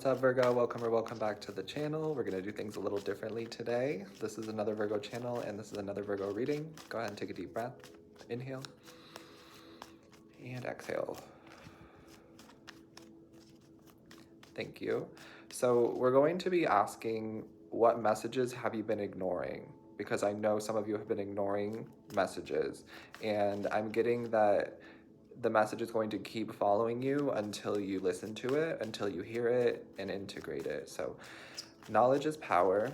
What's up, Virgo? Welcome or welcome back to the channel. We're going to do things a little differently today. This is another Virgo channel and this is another Virgo reading. Go ahead and take a deep breath. Inhale and exhale. Thank you. So we're going to be asking, what messages have you been ignoring? Because I know some of you have been ignoring messages, and I'm getting that the message is going to keep following you until you listen to it, until you hear it and integrate it. So knowledge is power.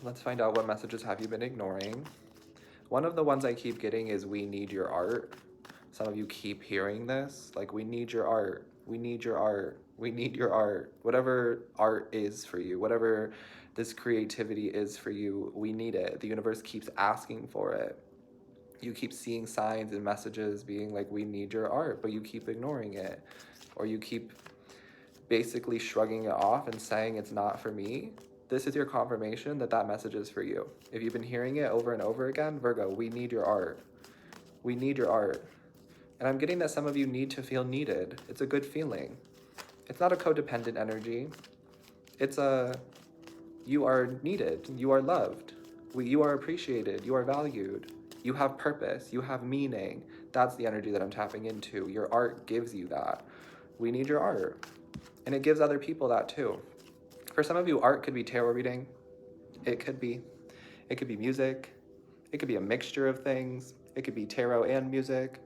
Let's find out, what messages have you been ignoring? One of the ones I keep getting is, we need your art. Some of you keep hearing this, like, we need your art, we need your art, we need your art. Whatever art is for you, whatever this creativity is for you, we need it. The universe keeps asking for it. You keep seeing signs and messages being like, we need your art, but you keep ignoring it. Or you keep basically shrugging it off and saying it's not for me. This is your confirmation that that message is for you. If you've been hearing it over and over again, Virgo, we need your art. We need your art. And I'm getting that some of you need to feel needed. It's a good feeling. It's not a codependent energy. It's a, you are needed, you are loved, you are appreciated, you are valued. You have purpose, you have meaning. That's the energy that I'm tapping into. Your art gives you that. We need your art. And it gives other people that too. For some of you, art could be tarot reading. It could be music. It could be a mixture of things. It could be tarot and music.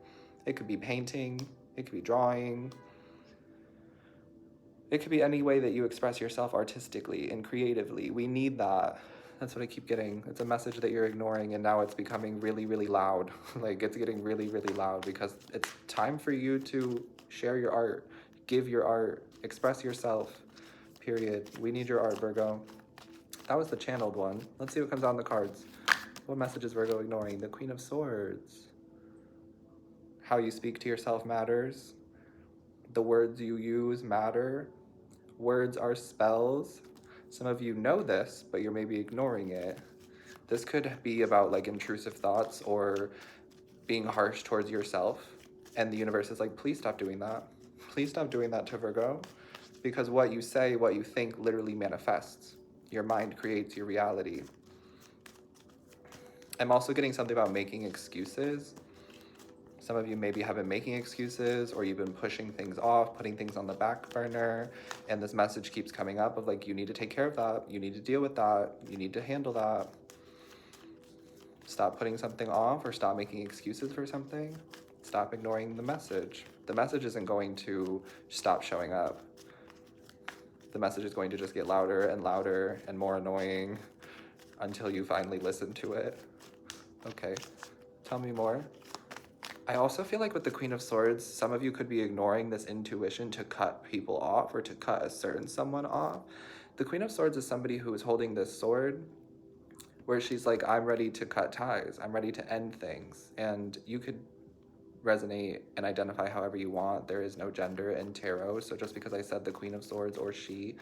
It could be painting. It could be drawing. It could be any way that you express yourself artistically and creatively. We need that. That's what I keep getting. It's a message that you're ignoring, and now it's becoming really, really loud. Like, it's getting really, really loud because it's time for you to share your art, give your art, express yourself, period. We need your art, Virgo. That was the channeled one. Let's see what comes on the cards. What message is Virgo ignoring? The Queen of Swords. How you speak to yourself matters. The words you use matter. Words are spells. Some of you know this, but you're maybe ignoring it. This could be about like intrusive thoughts or being harsh towards yourself. And the universe is like, please stop doing that. Please stop doing that to Virgo. Because what you say, what you think literally manifests. Your mind creates your reality. I'm also getting something about making excuses. Some of you maybe have been making excuses, or you've been pushing things off, putting things on the back burner, and this message keeps coming up of like, you need to take care of that, you need to deal with that, you need to handle that. Stop putting something off, or stop making excuses for something. Stop ignoring the message. The message isn't going to stop showing up. The message is going to just get louder and louder and more annoying until you finally listen to it. Okay, tell me more. I also feel like with the Queen of Swords, some of you could be ignoring this intuition to cut people off or to cut a certain someone off. The Queen of Swords is somebody who is holding this sword where she's like, I'm ready to cut ties. I'm ready to end things. And you could resonate and identify however you want. There is no gender in tarot. So just because I said the Queen of Swords or she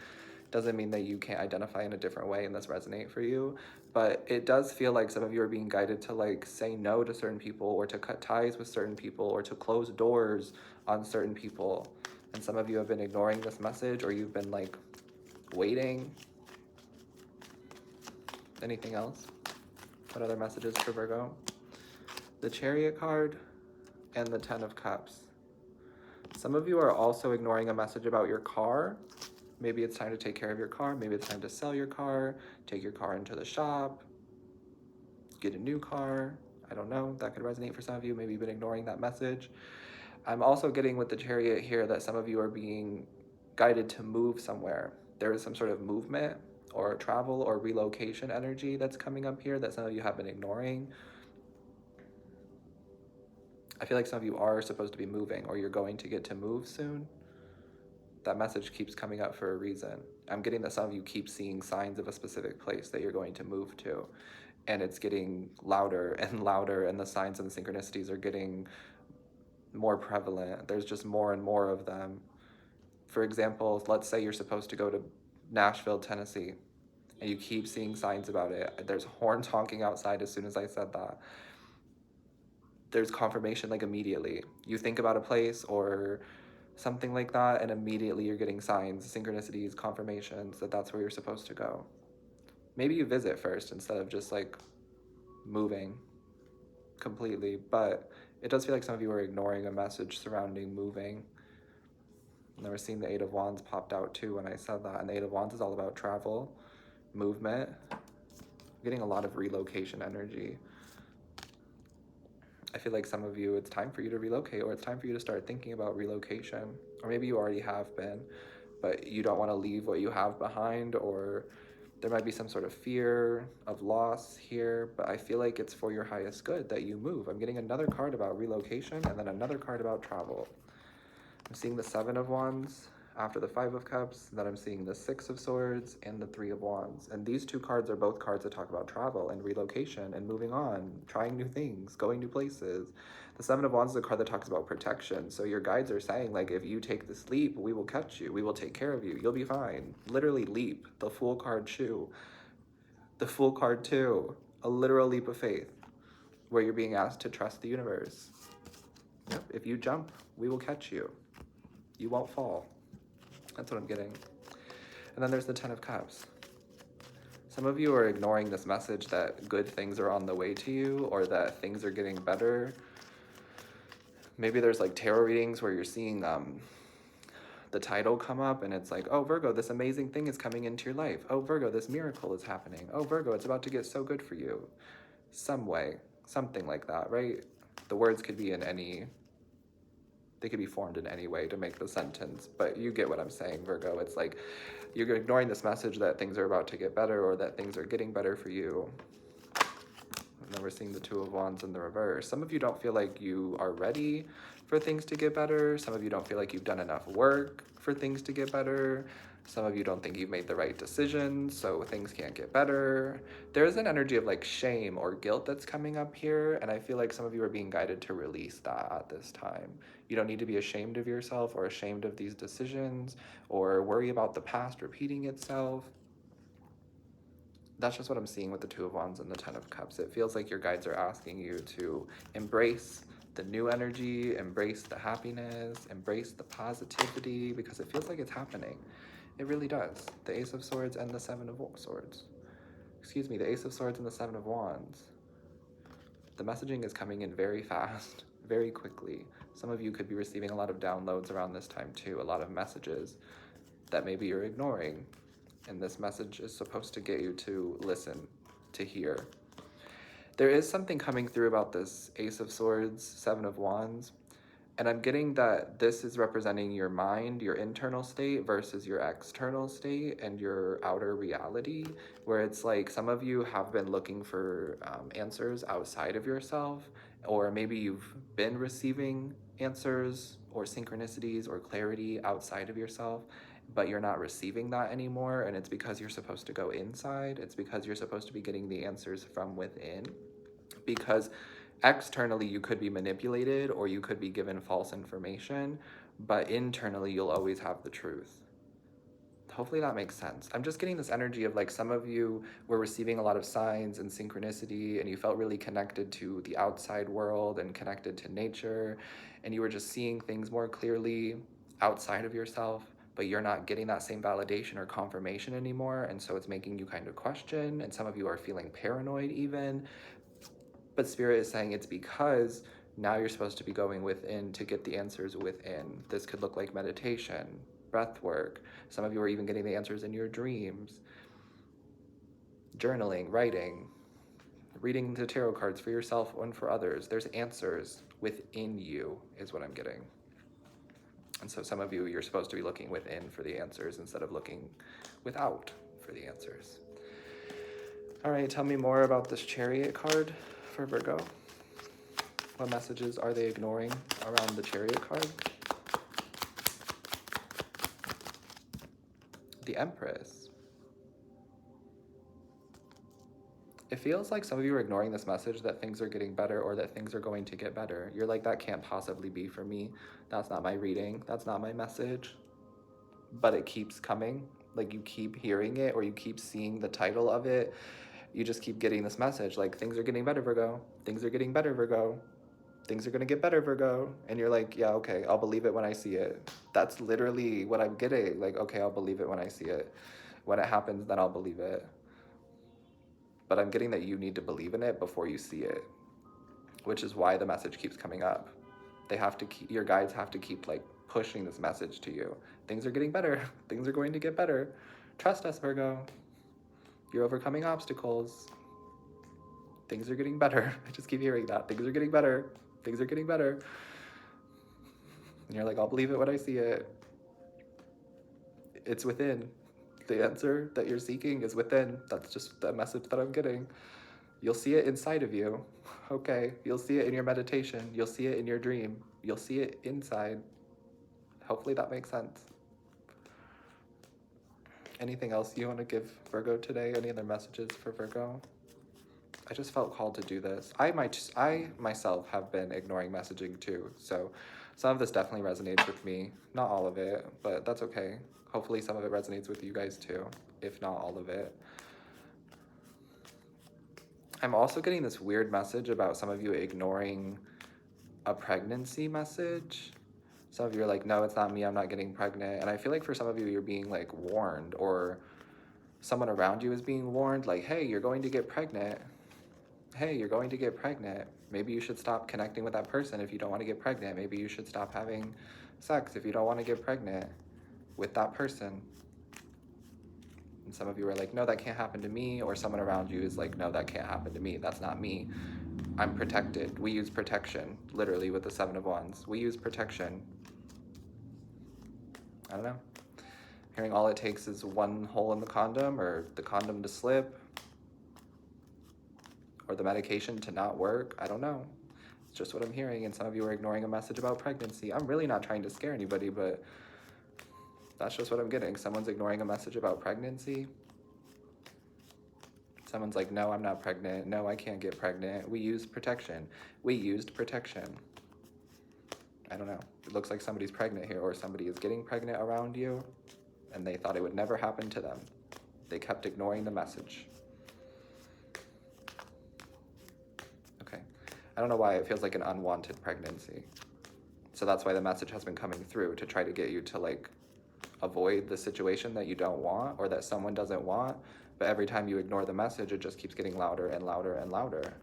doesn't mean that you can't identify in a different way and this resonate for you. But it does feel like some of you are being guided to like say no to certain people, or to cut ties with certain people, or to close doors on certain people. And some of you have been ignoring this message, or you've been like waiting. Anything else? What other messages for Virgo? The Chariot card and the Ten of Cups. Some of you are also ignoring a message about your car. Maybe it's time to take care of your car. Maybe it's time to sell your car, take your car into the shop, get a new car. I don't know. That could resonate for some of you. Maybe you've been ignoring that message. I'm also getting with the Chariot here that some of you are being guided to move somewhere. There is some sort of movement or travel or relocation energy that's coming up here that some of you have been ignoring. I feel like some of you are supposed to be moving, or you're going to get to move soon. That message keeps coming up for a reason. I'm getting that some of you keep seeing signs of a specific place that you're going to move to, and it's getting louder and louder, and the signs and the synchronicities are getting more prevalent. There's just more and more of them. For example, let's say you're supposed to go to Nashville, Tennessee, and you keep seeing signs about it. There's horns honking outside as soon as I said that. There's confirmation like immediately. You think about a place, or something like that, and immediately you're getting signs, synchronicities, confirmations that that's where you're supposed to go. Maybe you visit first instead of just like moving completely, but it does feel like some of you are ignoring a message surrounding moving. And then we're seeing the Eight of Wands popped out too when I said that, and the Eight of Wands is all about travel, movement. I'm getting a lot of relocation energy. I feel like some of you, it's time for you to relocate, or it's time for you to start thinking about relocation. Or maybe you already have been, but you don't want to leave what you have behind, or there might be some sort of fear of loss here, but I feel like it's for your highest good that you move. I'm getting another card about relocation and then another card about travel. I'm seeing the Seven of Wands after the Five of Cups, then I'm seeing the Six of Swords and the Three of Wands. And these two cards are both cards that talk about travel and relocation and moving on, trying new things, going new places. The Seven of Wands is a card that talks about protection. So your guides are saying, like, if you take this leap, we will catch you. We will take care of you. You'll be fine. Literally leap. The Fool card too. The Fool card too. A literal leap of faith where you're being asked to trust the universe. Yep. If you jump, we will catch you. You won't fall. That's what I'm getting. And then there's the Ten of Cups. Some of you are ignoring this message that good things are on the way to you, or that things are getting better. Maybe there's like tarot readings where you're seeing the title come up and it's like, oh, Virgo, this amazing thing is coming into your life. Oh, Virgo, this miracle is happening. Oh, Virgo, it's about to get so good for you. Some way, something like that, right? The words could be in any, they could be formed in any way to make the sentence, but you get what I'm saying, Virgo. It's like you're ignoring this message that things are about to get better or that things are getting better for you. And then we're seeing the Two of Wands in the reverse. Some of you don't feel like you are ready for things to get better. Some of you don't feel like you've done enough work for things to get better. Some of you don't think you've made the right decisions, so things can't get better. There's an energy of like shame or guilt that's coming up here, and I feel like some of you are being guided to release that at this time. You don't need to be ashamed of yourself or ashamed of these decisions or worry about the past repeating itself. That's just what I'm seeing with the Two of Wands and the Ten of Cups. It feels like your guides are asking you to embrace the new energy, embrace the happiness, embrace the positivity, because it feels like it's happening. It really does. The Ace of Swords and the Seven of Swords. Excuse me, the Ace of Swords and the Seven of Wands. The messaging is coming in very fast, very quickly. Some of you could be receiving a lot of downloads around this time too, a lot of messages that maybe you're ignoring. And this message is supposed to get you to listen, to hear. There is something coming through about this Ace of Swords, Seven of Wands, and I'm getting that this is representing your mind, your internal state versus your external state and your outer reality, where it's like some of you have been looking for answers outside of yourself, or maybe you've been receiving answers or synchronicities or clarity outside of yourself, but you're not receiving that anymore, and it's because you're supposed to go inside. It's because you're supposed to be getting the answers from within, because externally you could be manipulated or you could be given false information, but internally you'll always have the truth. Hopefully that makes sense. I'm just getting this energy of like some of you were receiving a lot of signs and synchronicity, and you felt really connected to the outside world and connected to nature, and you were just seeing things more clearly outside of yourself, but you're not getting that same validation or confirmation anymore, and so it's making you kind of question, and some of you are feeling paranoid even. But Spirit is saying it's because now you're supposed to be going within to get the answers within. This could look like meditation, breath work. Some of you are even getting the answers in your dreams. Journaling, writing, reading the tarot cards for yourself and for others. There's answers within you is what I'm getting. And so some of you, you're supposed to be looking within for the answers instead of looking without for the answers. All right, tell me more about this Chariot card for Virgo. What messages are they ignoring around the Chariot card? The Empress. It feels like some of you are ignoring this message that things are getting better or that things are going to get better. You're like, that can't possibly be for me. That's not my reading. That's not my message. But it keeps coming. Like you keep hearing it or you keep seeing the title of it. You just keep getting this message like things are getting better, Virgo. Things are getting better, Virgo. Things are going to get better, Virgo. And you're like, yeah, okay, I'll believe it when I see it. That's literally what I'm getting. Like, okay, I'll believe it when I see it. When it happens, then I'll believe it. But I'm getting that you need to believe in it before you see it, which is why the message keeps coming up. They have to keep, your guides have to keep like pushing this message to you. Things are getting better. Things are going to get better. Trust us, Virgo. You're overcoming obstacles. Things are getting better. I just keep hearing that. Things are getting better. Things are getting better. And you're like, I'll believe it when I see it. It's within. The answer that you're seeking is within. That's just the message that I'm getting. You'll see it inside of you. Okay, you'll see it in your meditation. You'll see it in your dream. You'll see it inside. Hopefully that makes sense. Anything else you want to give Virgo today? Any other messages for Virgo? I just felt called to do this. I myself have been ignoring messaging too, so some of this definitely resonates with me. Not all of it, but that's okay. Hopefully some of it resonates with you guys too, if not all of it. I'm also getting this weird message about some of you ignoring a pregnancy message. Some of you are like, no, it's not me, I'm not getting pregnant. And I feel like for some of you, you're being like warned, or someone around you is being warned, like, hey, you're going to get pregnant. Hey, you're going to get pregnant. Maybe you should stop connecting with that person if you don't want to get pregnant. Maybe you should stop having sex if you don't want to get pregnant with that person. And some of you are like, no, that can't happen to me. Or someone around you is like, no, that can't happen to me. That's not me. I'm protected. We use protection, literally with the 7 of Wands. We use protection. I don't know. Hearing all it takes is one hole in the condom, or the condom to slip, or the medication to not work. I don't know. It's just what I'm hearing. And some of you are ignoring a message about pregnancy. I'm really not trying to scare anybody, but that's just what I'm getting. Someone's ignoring a message about pregnancy. Someone's like, no, I'm not pregnant. No, I can't get pregnant. We use protection. We used protection. I don't know. It looks like somebody's pregnant here, or somebody is getting pregnant around you, and they thought it would never happen to them. They kept ignoring the message. Okay. I don't know why it feels like an unwanted pregnancy. So that's why the message has been coming through, to try to get you to like avoid the situation that you don't want, or that someone doesn't want. But every time you ignore the message, it just keeps getting louder and louder and louder.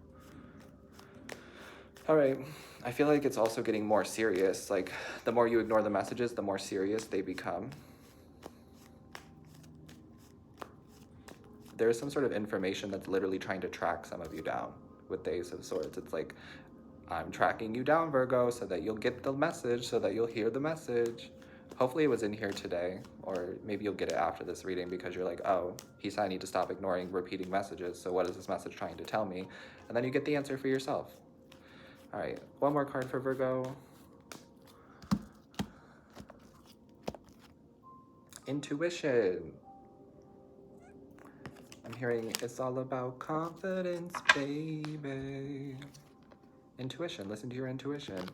All right, I feel like it's also getting more serious. Like, the more you ignore the messages, the more serious they become. There's some sort of information that's literally trying to track some of you down with the Ace of Swords. It's like, I'm tracking you down, Virgo, so that you'll get the message, so that you'll hear the message. Hopefully it was in here today, or maybe you'll get it after this reading, because you're like, oh, he said I need to stop ignoring repeating messages, so what is this message trying to tell me? And then you get the answer for yourself. All right, one more card for Virgo. Intuition. I'm hearing it's all about confidence, baby. Intuition, listen to your intuition.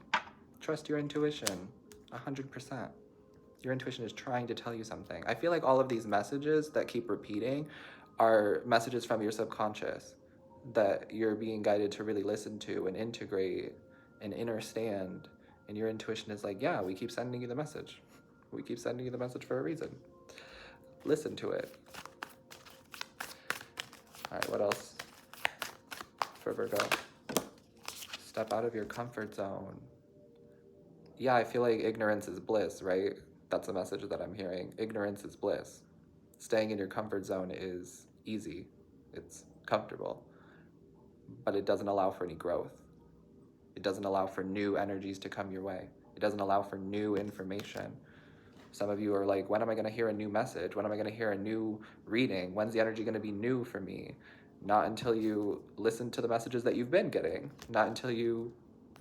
Trust your intuition, 100%. Your intuition is trying to tell you something. I feel like all of these messages that keep repeating are messages from your subconscious that you're being guided to really listen to and integrate and understand. And your intuition is like, yeah, we keep sending you the message. We keep sending you the message for a reason. Listen to it. All right, what else for Virgo? Step out of your comfort zone. Yeah, I feel like ignorance is bliss, right? That's a message that I'm hearing. Ignorance is bliss. Staying in your comfort zone is easy. It's comfortable. But it doesn't allow for any growth. It doesn't allow for new energies to come your way. It doesn't allow for new information. Some of you are like, when am I going to hear a new message? When am I going to hear a new reading? When's the energy going to be new for me? Not until you listen to the messages that you've been getting. Not until you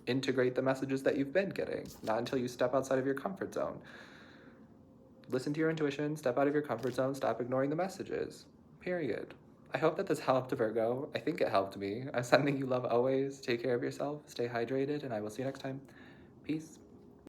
integrate the messages that you've been getting. Not until you step outside of your comfort zone. Listen to your intuition, step out of your comfort zone, stop ignoring the messages. Period. I hope that this helped, Virgo. I think it helped me. I'm sending you love always. Take care of yourself, stay hydrated, and I will see you next time. Peace.